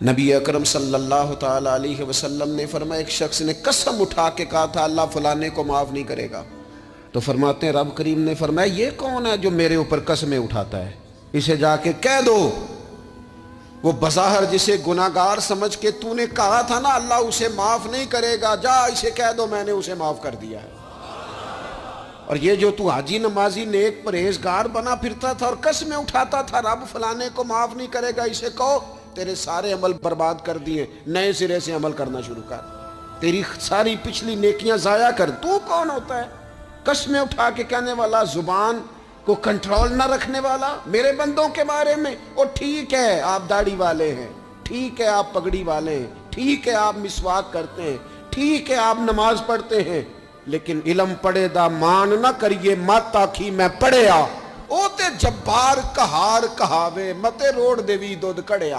नबी अकरम सल्लल्लाहु ताला अलैहि वसल्लम ने फरमाया, एक शख्स ने कसम उठा के कहा था अल्लाह फलाने को माफ़ नहीं करेगा। तो फरमाते हैं रब करीम ने फरमाया, ये कौन है जो मेरे ऊपर कसमें उठाता है, इसे जाके कह दो। वो बज़ाहिर जिसे गुनाहगार समझ के तूने कहा था ना अल्लाह उसे माफ़ नहीं करेगा, जा इसे कह दो मैंने उसे माफ़ कर दिया है। और ये जो तू हाजी नमाजी नेक परहेजगार बना फिरता था और कसमें उठाता था रब फलाने को माफ़ नहीं करेगा, इसे कहो तेरे सारे अमल बर्बाद कर दिए, नए सिरे से अमल करना शुरू कर, तेरी सारी पिछली नेकियां जाया कर। तू कौन होता है कसमें उठा के कहने वाला, जुबान को कंट्रोल ना रखने वाला मेरे बंदों के बारे में। और ठीक है आप दाढ़ी वाले हैं, ठीक है आप पगड़ी वाले हैं, ठीक है आप मिसवाक करते हैं, ठीक है आप नमाज पढ़ते हैं, लेकिन इलम पढ़े दा मान ना करिए मत आखी मैं पढ़िया। ओ ते जब्बार कहार कहावे मते रोड देवी दुध कड़िया।